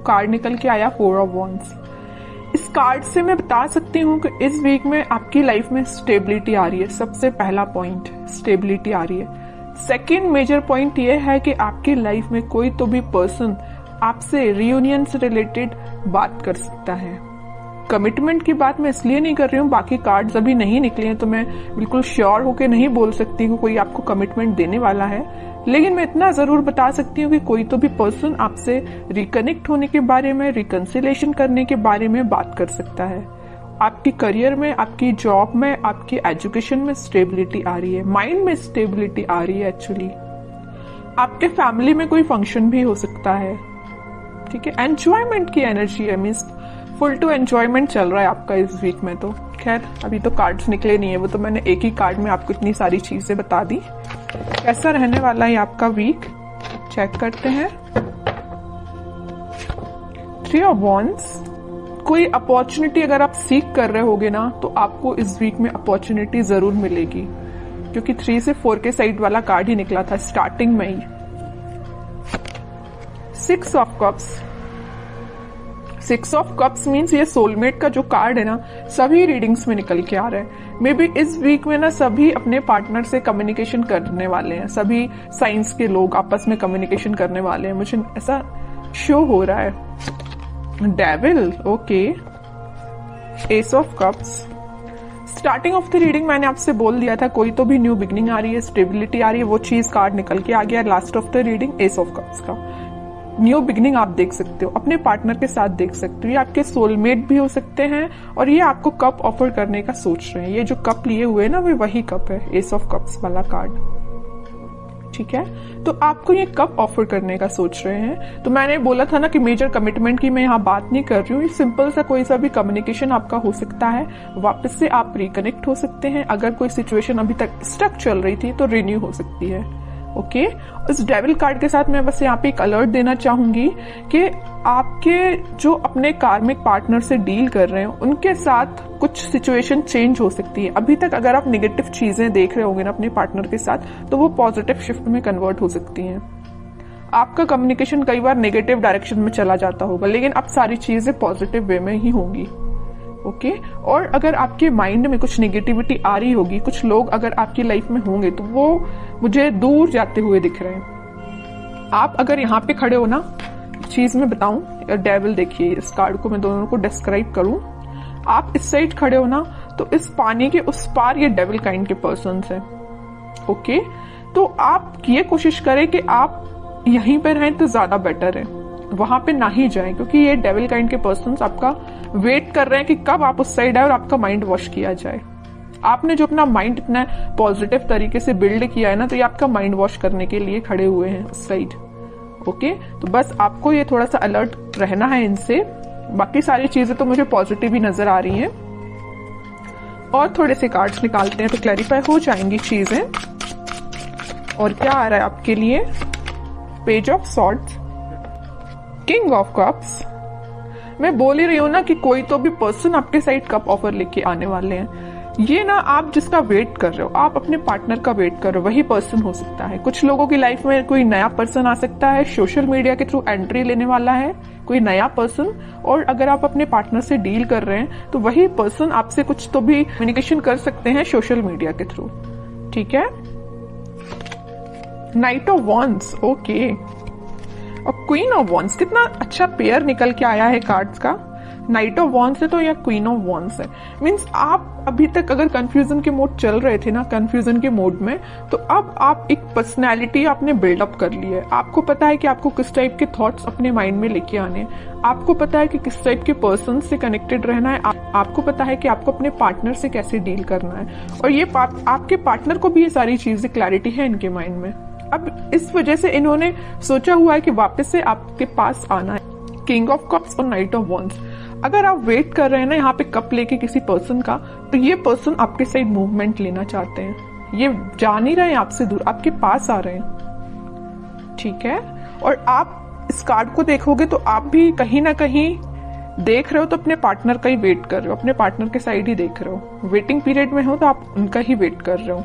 Card निकल के आया 4 ऑफ वॉन्ड्स। इस कार्ड से मैं बता सकती हूँ कि इस वीक में आपकी लाइफ में स्टेबिलिटी आ रही है। सबसे पहला पॉइंट स्टेबिलिटी आ रही है। सेकेंड मेजर पॉइंट ये है कि आपकी लाइफ में कोई तो भी पर्सन आपसे रियूनियन से रिलेटेड बात कर सकता है। कमिटमेंट की बात मैं इसलिए नहीं कर रही हूँ, बाकी कार्ड्स अभी नहीं निकले हैं तो मैं बिल्कुल श्योर होके नहीं बोल सकती हूँ कोई आपको कमिटमेंट देने वाला है, लेकिन मैं इतना जरूर बता सकती हूँ कि कोई तो भी पर्सन आपसे रिकनेक्ट होने के बारे में, रिकंसिलेशन करने के बारे में बात कर सकता है। आपकी करियर में, आपकी जॉब में, आपकी एजुकेशन में स्टेबिलिटी आ रही है, माइंड में स्टेबिलिटी आ रही है। एक्चुअली आपके फैमिली में कोई फंक्शन भी हो सकता है, ठीक है। एंजॉयमेंट की एनर्जी है, मीन्स फुल टू एंजॉयमेंट चल रहा है आपका इस वीक में। तो खैर अभी तो कार्ड्स निकले नहीं है, वो तो मैंने एक ही कार्ड में आपको इतनी सारी चीजें बता दी। कैसा रहने वाला है आपका वीक, चेक करते हैं। 3 ऑफ वॉन्ड्स। कोई अपॉर्चुनिटी अगर आप सीख कर रहे होगे ना तो आपको इस वीक में अपॉर्चुनिटी जरूर मिलेगी, क्योंकि 3 से 4 के साइड वाला कार्ड ही निकला था स्टार्टिंग में ही। 6 of cups. 6 of cups means ये सोलमेट का जो कार्ड है ना, सभी रीडिंग्स में निकल के आ रहा है। मे बी इस वीक में ना सभी अपने पार्टनर से कम्युनिकेशन करने वाले हैं, सभी साइंस के लोग आपस में कम्युनिकेशन करने वाले हैं, मुझे ऐसा शो हो रहा है। Devil, okay. S of cups. Starting of the reading मैंने आपसे बोल दिया था कोई तो भी न्यू बिगनिंग आ रही है, स्टेबिलिटी आ रही है, वो चीज कार्ड निकल के आ गया। Last of the reading S of cups का न्यू बिगनिंग आप देख सकते हो, अपने पार्टनर के साथ देख सकते हो। ये आपके सोलमेट भी हो सकते हैं और ये आपको कप ऑफर करने का सोच रहे हैं। ये जो कप लिए हुए हैं ना, वो वही कप है, एस ऑफ कप्स वाला कार्ड, ठीक है। तो आपको ये कप ऑफर करने का सोच रहे हैं। तो मैंने बोला था ना कि मेजर कमिटमेंट की मैं यहाँ बात नहीं कर रही हूँ, सिंपल सा कोई सा भी कम्युनिकेशन आपका हो सकता है, वापस से आप रिकनेक्ट हो सकते हैं। अगर कोई सिचुएशन अभी तक स्टक चल रही थी तो रिन्यू हो सकती है, ओके। इस डेविल कार्ड के साथ मैं बस यहाँ पे एक अलर्ट देना चाहूंगी कि आपके जो अपने कार्मिक पार्टनर से डील कर रहे हैं उनके साथ कुछ सिचुएशन चेंज हो सकती है। अभी तक अगर आप नेगेटिव चीजें देख रहे होंगे ना अपने पार्टनर के साथ, तो वो पॉजिटिव शिफ्ट में कन्वर्ट हो सकती हैं। आपका कम्युनिकेशन कई बार नेगेटिव डायरेक्शन में चला जाता होगा, लेकिन अब सारी चीजें पॉजिटिव वे में ही होंगी, ओके। और अगर आपके माइंड में कुछ नेगेटिविटी आ रही होगी, कुछ लोग अगर आपकी लाइफ में होंगे तो वो मुझे दूर जाते हुए दिख रहे हैं। आप अगर यहाँ पे खड़े हो ना, चीज मैं बताऊं, डेविल देखिए, इस कार्ड को मैं दोनों को डिस्क्राइब करूं। आप इस साइड खड़े हो ना, तो इस पानी के उस पार ये डेविल काइंड के पर्सन्स हैं, ओके। तो आप ये कोशिश करें कि आप यहीं पे रहें तो ज्यादा बेटर है, वहां पे ना ही जाएं, क्योंकि ये डेविल काइंड के पर्सन्स आपका वेट कर रहे हैं कि कब आप उस साइड आए और आपका माइंड वॉश किया जाए। आपने जो अपना माइंड इतना पॉजिटिव तरीके से बिल्ड किया है ना, तो ये आपका माइंड वॉश करने के लिए खड़े हुए हैं उस साइड, ओके। तो बस आपको ये थोड़ा सा अलर्ट रहना है इनसे। बाकी सारी चीजें तो मुझे पॉजिटिव ही नजर आ रही हैं। और थोड़े से कार्ड्स निकालते हैं तो क्लैरिफाई हो जाएंगी चीजें। और क्या आ रहा है आपके लिए, page of swords, king of cups. मैं बोल ही रही हूं ना कि कोई तो भी पर्सन आपके साइड कप ऑफर लेके आने वाले हैं। ये ना आप जिसका वेट कर रहे हो, आप अपने पार्टनर का वेट कर रहे हो, वही पर्सन हो सकता है। कुछ लोगों की लाइफ में कोई नया पर्सन आ सकता है, सोशल मीडिया के थ्रू एंट्री लेने वाला है कोई नया पर्सन। और अगर आप अपने पार्टनर से डील कर रहे हैं तो वही पर्सन आपसे कुछ तो भी कम्युनिकेशन कर सकते हैं सोशल मीडिया के थ्रू, ठीक है। Night of wands, okay. और क्वीन ऑफ वॉन्ड्स, कितना अच्छा पेयर निकल के आया है कार्ड्स का। नाइट ऑफ वॉन्ड्स है तो या क्वीन ऑफ वॉन्ड्स है, मीन्स आप अभी तक अगर कंफ्यूजन के मोड चल रहे थे ना, कंफ्यूजन के मोड में, तो अब आप एक पर्सनैलिटी आपने बिल्डअप कर ली है। आपको पता है कि आपको किस टाइप के थॉट्स अपने माइंड में लेके आने हैं, आपको पता है कि किस टाइप के पर्सन से कनेक्टेड रहना है, आपको पता है कि आपको अपने पार्टनर से कैसे डील करना है। और ये आपके पार्टनर को भी ये सारी चीजें क्लैरिटी है इनके माइंड में। अब इस वजह से इन्होंने सोचा हुआ है कि वापस से आपके पास आना है। किंग ऑफ कप्स और नाइट ऑफ वॉन्ड्स। अगर आप वेट कर रहे हैं ना यहाँ पे कप लेके किसी पर्सन का, तो ये पर्सन आपके साइड मूवमेंट लेना चाहते हैं। ये जा नहीं रहे हैं आपसे दूर, आपके पास आ रहे हैं, ठीक है। और आप इस कार्ड को देखोगे तो आप भी कहीं ना कहीं देख रहे हो तो अपने पार्टनर का ही वेट कर रहे हो, अपने पार्टनर के साइड ही देख रहे हो। वेटिंग पीरियड में हो तो आप उनका ही वेट कर रहे हो,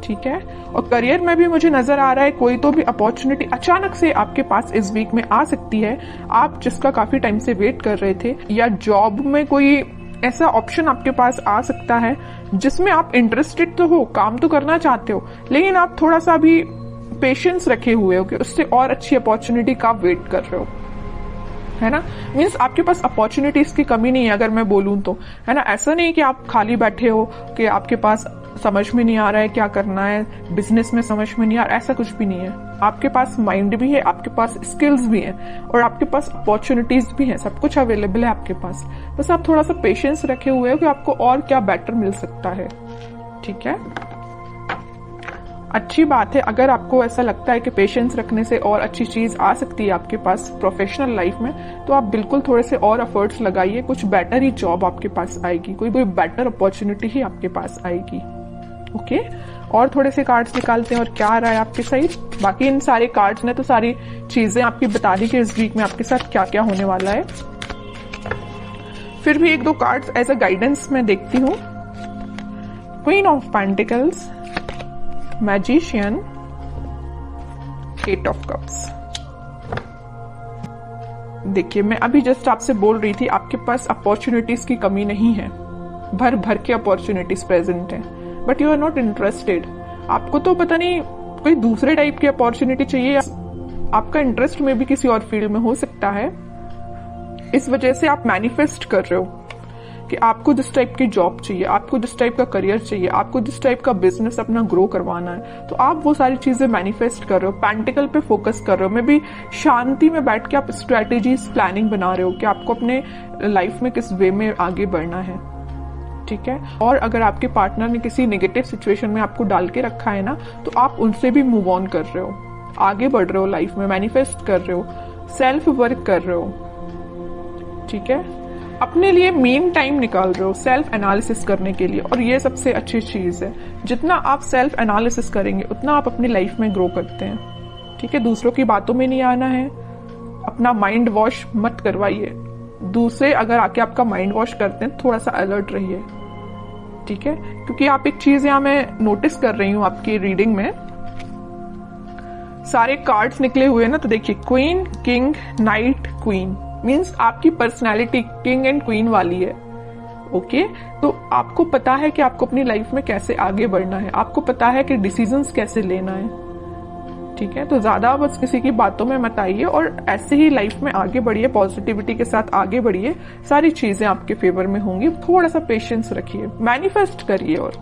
ठीक है। और करियर में भी मुझे नजर आ रहा है कोई तो भी अपॉर्चुनिटी अचानक से आपके पास इस वीक में आ सकती है, आप जिसका काफी टाइम से वेट कर रहे थे, या जॉब में कोई ऐसा ऑप्शन आपके पास आ सकता है जिसमें आप इंटरेस्टेड तो हो, काम तो करना चाहते हो, लेकिन आप थोड़ा सा भी पेशेंस रखे हुए हो कि उससे और अच्छी अपॉर्चुनिटी का वेट कर रहे हो, है ना। मीन्स आपके पास अपॉर्चुनिटीज की कमी नहीं है अगर मैं बोलूं तो, है ना। ऐसा नहीं कि आप खाली बैठे हो कि आपके पास समझ में नहीं आ रहा है क्या करना है, बिजनेस में समझ में नहीं आ रहा, ऐसा कुछ भी नहीं है। आपके पास माइंड भी है, आपके पास स्किल्स भी हैं और आपके पास अपॉर्चुनिटीज भी हैं, सब कुछ अवेलेबल है आपके पास। बस आप थोड़ा सा पेशेंस रखे हुए हो कि आपको और क्या बेटर मिल सकता है, ठीक है। अच्छी बात है अगर आपको ऐसा लगता है कि पेशेंस रखने से और अच्छी चीज आ सकती है आपके पास प्रोफेशनल लाइफ में, तो आप बिल्कुल थोड़े से और एफर्ट्स लगाइए, कुछ बेटर ही जॉब आपके पास आएगी, कोई बेटर अपॉर्चुनिटी ही आपके पास आएगी। ओके, और थोड़े से कार्ड्स निकालते हैं और क्या आ रहा है आपके साइड। बाकी इन सारे कार्ड्स ने तो सारी चीजें आपकी बता दी कि इस वीक में आपके साथ क्या क्या होने वाला है। फिर भी एक दो कार्ड्स एज अ गाइडेंस मैं देखती हूँ। Queen of pentacles, magician, eight of cups. देखिए मैं अभी जस्ट आपसे बोल रही थी आपके पास अपॉर्चुनिटीज की कमी नहीं है, भर भर के अपॉर्चुनिटीज प्रेजेंट है, but you are not interested. आपको तो पता नहीं कोई दूसरे टाइप की अपॉर्चुनिटी चाहिए, आपका इंटरेस्ट में भी किसी और फील्ड में हो सकता है। इस वजह से आप मैनिफेस्ट कर रहे हो कि आपको जिस टाइप की जॉब चाहिए, आपको जिस टाइप का करियर चाहिए, आपको जिस टाइप का बिजनेस अपना ग्रो करवाना है, तो आप वो सारी चीजें मैनिफेस्ट कर रहे हो, पेंटिकल पे फोकस कर रहे हो। मे भी शांति में बैठ के आप स्ट्रेटेजीज प्लानिंग बना रहे हो कि आपको अपने लाइफ में किस वे में आगे बढ़ना है, ठीक है। और अगर आपके पार्टनर ने किसी नेगेटिव सिचुएशन में आपको डाल के रखा है ना, तो आप उनसे भी मूव ऑन कर रहे हो, आगे बढ़ रहे हो लाइफ में, मैनिफेस्ट कर रहे हो, सेल्फ वर्क कर रहे हो, ठीक है। अपने लिए मेन टाइम निकाल रहे हो सेल्फ एनालिसिस करने के लिए, और ये सबसे अच्छी चीज है। जितना आप सेल्फ एनालिसिस करेंगे उतना आप अपनी लाइफ में ग्रो करते हैं, ठीक है। दूसरों की बातों में नहीं आना है, अपना माइंड वॉश मत करवाइए। दूसरे अगर आके आपका माइंड वॉश करते हैं, थोड़ा सा अलर्ट रहिए, ठीक है। क्योंकि आप एक चीज यहां मैं नोटिस कर रही हूं आपकी रीडिंग में, सारे कार्ड्स निकले हुए ना, तो देखिए queen, king, night, queen, means आपकी पर्सनैलिटी किंग एंड क्वीन वाली है। ओके, तो आपको पता है कि आपको अपनी लाइफ में कैसे आगे बढ़ना है, आपको पता है कि डिसीजंस कैसे लेना है, ठीक है। तो ज्यादा बस किसी की बातों में मत आइए और ऐसे ही लाइफ में आगे बढ़िए, पॉजिटिविटी के साथ आगे बढ़िए, सारी चीजें आपके फेवर में होंगी। थोड़ा सा पेशेंस रखिए, मैनिफेस्ट करिए, और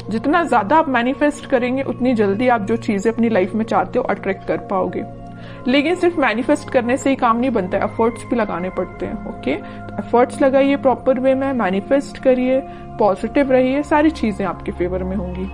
जितना ज्यादा आप मैनिफेस्ट करेंगे उतनी जल्दी आप जो चीजें अपनी लाइफ में चाहते हो अट्रैक्ट कर पाओगे। लेकिन सिर्फ मैनिफेस्ट करने से ही काम नहीं बनता है, एफर्ट्स भी लगाने पड़ते हैं। ओके, तो एफर्ट्स लगाइए प्रॉपर वे में, मैनिफेस्ट करिए, पॉजिटिव रहिए, सारी चीजें आपके फेवर में होंगी।